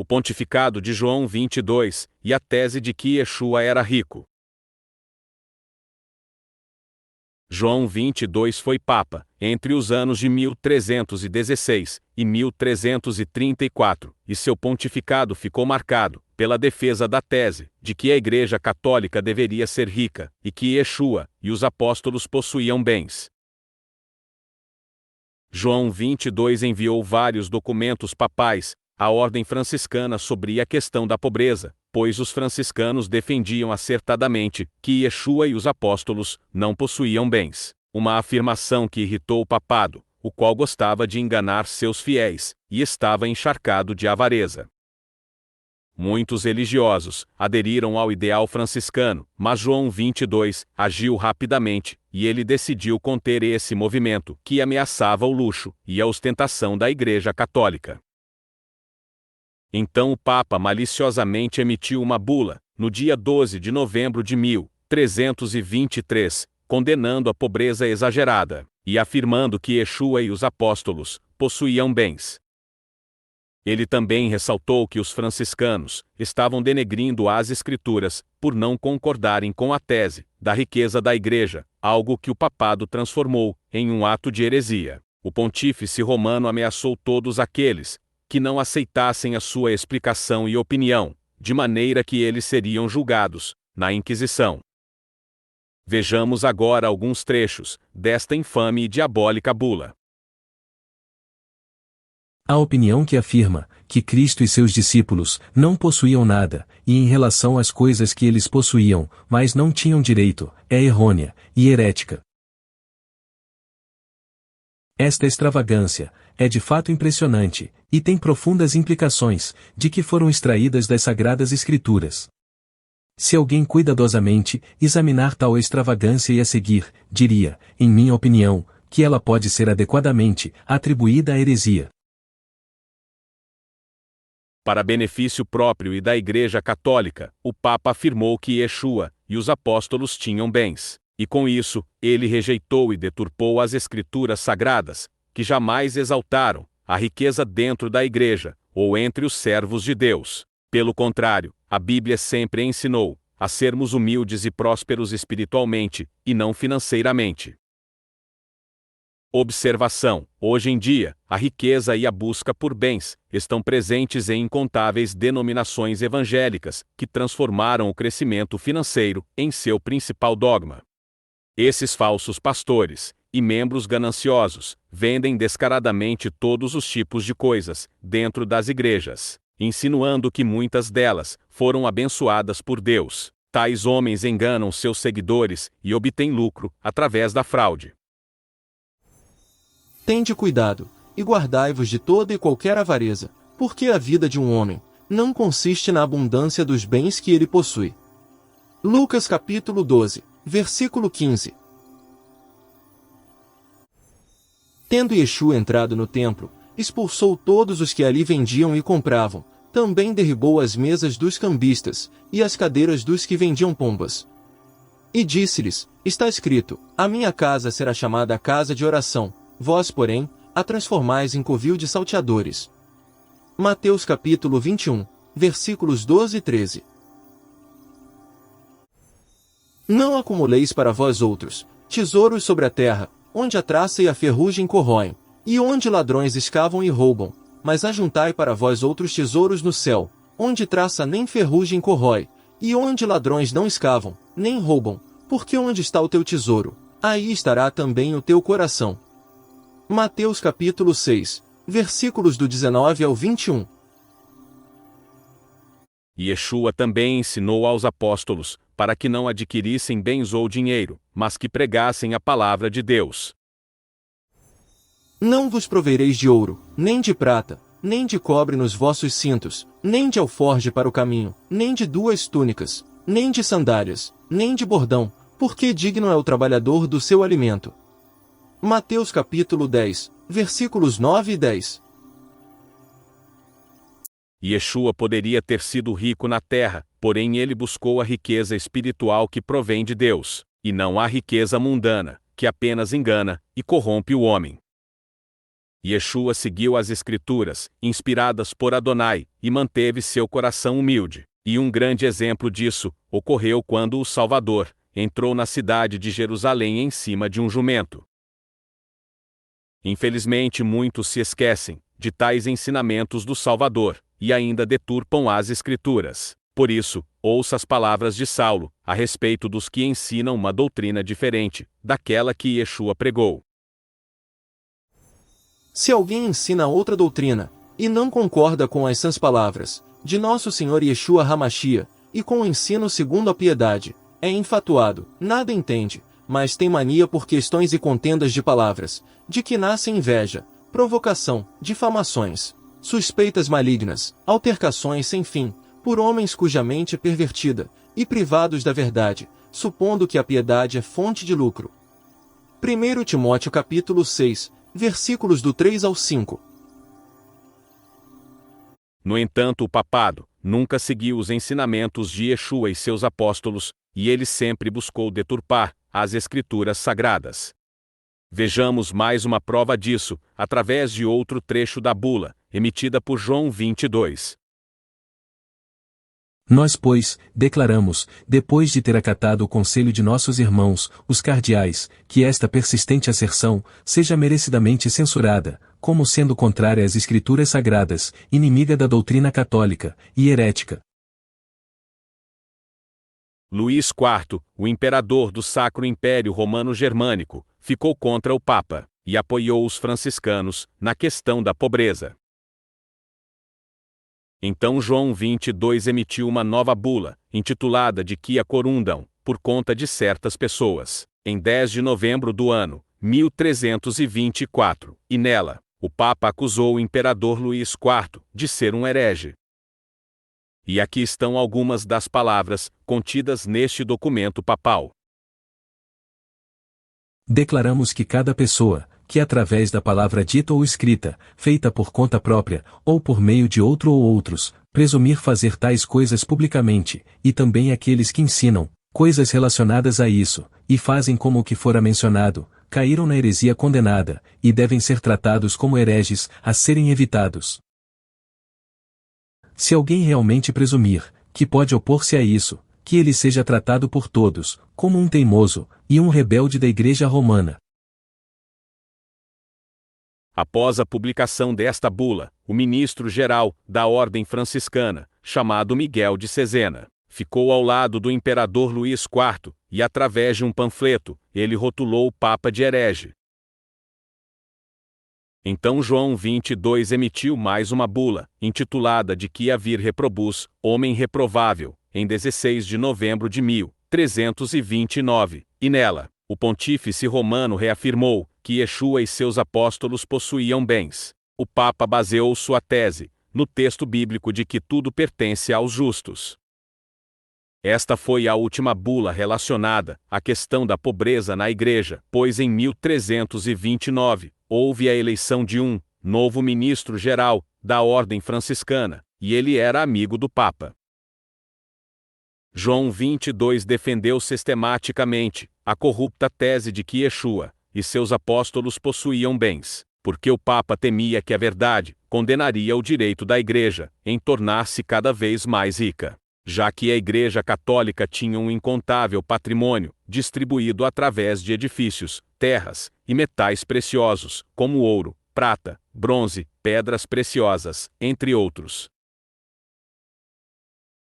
o pontificado de João 22, e a tese de que Yeshua era rico. João 22 foi papa, entre os anos de 1316 e 1334, e seu pontificado ficou marcado pela defesa da tese de que a Igreja Católica deveria ser rica, e que Yeshua e os apóstolos possuíam bens. João 22 enviou vários documentos papais à ordem franciscana sobre a questão da pobreza, pois os franciscanos defendiam acertadamente que Yeshua e os apóstolos não possuíam bens, uma afirmação que irritou o papado, o qual gostava de enganar seus fiéis, e estava encharcado de avareza. Muitos religiosos aderiram ao ideal franciscano, mas João 22 agiu rapidamente, e ele decidiu conter esse movimento que ameaçava o luxo e a ostentação da Igreja Católica. Então o Papa maliciosamente emitiu uma bula, no dia 12 de novembro de 1323, condenando a pobreza exagerada, e afirmando que Yeshua e os apóstolos possuíam bens. Ele também ressaltou que os franciscanos estavam denegrindo as Escrituras por não concordarem com a tese da riqueza da Igreja, algo que o papado transformou em um ato de heresia. O pontífice romano ameaçou todos aqueles que não aceitassem a sua explicação e opinião, de maneira que eles seriam julgados na Inquisição. Vejamos agora alguns trechos desta infame e diabólica bula. A opinião que afirma que Cristo e seus discípulos não possuíam nada, e em relação às coisas que eles possuíam, mas não tinham direito, é errônea e herética. Esta extravagância é de fato impressionante, e tem profundas implicações, de que foram extraídas das Sagradas Escrituras. Se alguém cuidadosamente examinar tal extravagância e a seguir, diria, em minha opinião, que ela pode ser adequadamente atribuída à heresia. Para benefício próprio e da Igreja Católica, o Papa afirmou que Yeshua e os apóstolos tinham bens, e com isso, ele rejeitou e deturpou as Escrituras sagradas, que jamais exaltaram a riqueza dentro da Igreja, ou entre os servos de Deus. Pelo contrário, a Bíblia sempre ensinou a sermos humildes e prósperos espiritualmente, e não financeiramente. Observação: hoje em dia, a riqueza e a busca por bens estão presentes em incontáveis denominações evangélicas que transformaram o crescimento financeiro em seu principal dogma. Esses falsos pastores e membros gananciosos vendem descaradamente todos os tipos de coisas dentro das igrejas, insinuando que muitas delas foram abençoadas por Deus. Tais homens enganam seus seguidores e obtêm lucro através da fraude. Tende cuidado, e guardai-vos de toda e qualquer avareza, porque a vida de um homem não consiste na abundância dos bens que ele possui. Lucas capítulo 12, versículo 15. Tendo Yeshua entrado no templo, expulsou todos os que ali vendiam e compravam, também derribou as mesas dos cambistas, e as cadeiras dos que vendiam pombas. E disse-lhes, está escrito, a minha casa será chamada casa de oração, vós, porém, a transformais em covil de salteadores. Mateus capítulo 21, versículos 12 e 13. Não acumuleis para vós outros tesouros sobre a terra, onde a traça e a ferrugem corroem, e onde ladrões escavam e roubam, mas ajuntai para vós outros tesouros no céu, onde traça nem ferrugem corrói, e onde ladrões não escavam, nem roubam, porque onde está o teu tesouro, aí estará também o teu coração. Mateus capítulo 6, versículos do 19 ao 21. Yeshua também ensinou aos apóstolos, para que não adquirissem bens ou dinheiro, mas que pregassem a palavra de Deus. Não vos provereis de ouro, nem de prata, nem de cobre nos vossos cintos, nem de alforje para o caminho, nem de 2 túnicas, nem de sandálias, nem de bordão, porque digno é o trabalhador do seu alimento. Mateus capítulo 10, versículos 9 e 10. Yeshua poderia ter sido rico na terra, porém ele buscou a riqueza espiritual que provém de Deus, e não a riqueza mundana, que apenas engana e corrompe o homem. Yeshua seguiu as Escrituras, inspiradas por Adonai, e manteve seu coração humilde. E um grande exemplo disso ocorreu quando o Salvador entrou na cidade de Jerusalém em cima de um jumento. Infelizmente, muitos se esquecem de tais ensinamentos do Salvador e ainda deturpam as Escrituras. Por isso, ouça as palavras de Saulo a respeito dos que ensinam uma doutrina diferente daquela que Yeshua pregou. Se alguém ensina outra doutrina, e não concorda com as sãs palavras de nosso Senhor Yeshua HaMashiach, e com o ensino segundo a piedade, é enfatuado, nada entende, mas tem mania por questões e contendas de palavras, de que nascem inveja, provocação, difamações, suspeitas malignas, altercações sem fim, por homens cuja mente é pervertida, e privados da verdade, supondo que a piedade é fonte de lucro. 1 Timóteo capítulo 6, versículos do 3 ao 5. No entanto, o papado nunca seguiu os ensinamentos de Yeshua e seus apóstolos, e ele sempre buscou deturpar as Escrituras sagradas. Vejamos mais uma prova disso, através de outro trecho da bula, emitida por João 22. Nós, pois, declaramos, depois de ter acatado o conselho de nossos irmãos, os cardeais, que esta persistente asserção seja merecidamente censurada, como sendo contrária às Escrituras sagradas, inimiga da doutrina católica e herética. Luís IV, o imperador do Sacro Império Romano Germânico, ficou contra o Papa e apoiou os franciscanos na questão da pobreza. Então João 22 emitiu uma nova bula, intitulada de Quia Corundam, por conta de certas pessoas, em 10 de novembro do ano 1324, e nela, o Papa acusou o imperador Luís IV de ser um herege. E aqui estão algumas das palavras contidas neste documento papal. Declaramos que cada pessoa, que através da palavra dita ou escrita, feita por conta própria, ou por meio de outro ou outros, presumir fazer tais coisas publicamente, e também aqueles que ensinam coisas relacionadas a isso, e fazem como o que fora mencionado, caíram na heresia condenada, e devem ser tratados como hereges, a serem evitados. Se alguém realmente presumir que pode opor-se a isso, que ele seja tratado por todos, como um teimoso, e um rebelde da Igreja Romana. Após a publicação desta bula, o ministro-geral da Ordem Franciscana, chamado Miguel de Cesena, ficou ao lado do imperador Luís IV, e através de um panfleto, ele rotulou o Papa de herege. Então João 22 emitiu mais uma bula, intitulada de Quia vir reprobus, homem reprovável, em 16 de novembro de 1329, e nela, o pontífice romano reafirmou que Yeshua e seus apóstolos possuíam bens. O Papa baseou sua tese no texto bíblico de que tudo pertence aos justos. Esta foi a última bula relacionada à questão da pobreza na Igreja, pois em 1329 houve a eleição de um novo ministro-geral da Ordem Franciscana, e ele era amigo do Papa. João 22 defendeu sistematicamente a corrupta tese de que Yeshua e seus apóstolos possuíam bens, porque o Papa temia que a verdade condenaria o direito da Igreja em tornar-se cada vez mais rica, já que a Igreja Católica tinha um incontável patrimônio distribuído através de edifícios, terras e metais preciosos, como ouro, prata, bronze, pedras preciosas, entre outros.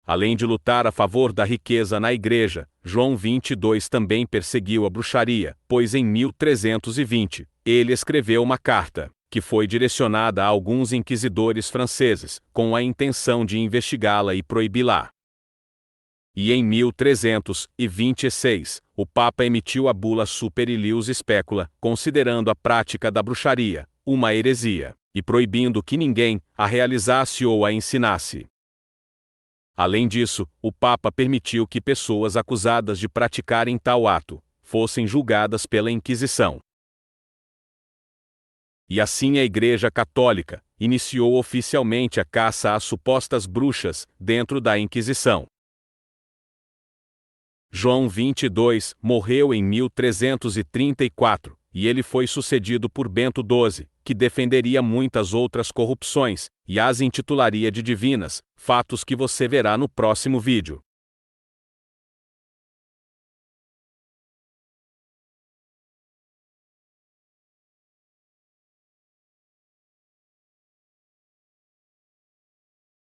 Além de lutar a favor da riqueza na Igreja, João 22 também perseguiu a bruxaria, pois em 1320, ele escreveu uma carta, que foi direcionada a alguns inquisidores franceses, com a intenção de investigá-la e proibi-la. E em 1326, o Papa emitiu a bula Super Ilius Specula, considerando a prática da bruxaria uma heresia, e proibindo que ninguém a realizasse ou a ensinasse. Além disso, o Papa permitiu que pessoas acusadas de praticarem tal ato fossem julgadas pela Inquisição. E assim a Igreja Católica iniciou oficialmente a caça às supostas bruxas dentro da Inquisição. João 22 morreu em 1334, e ele foi sucedido por Bento XII, que defenderia muitas outras corrupções, e as intitularia de divinas, fatos que você verá no próximo vídeo.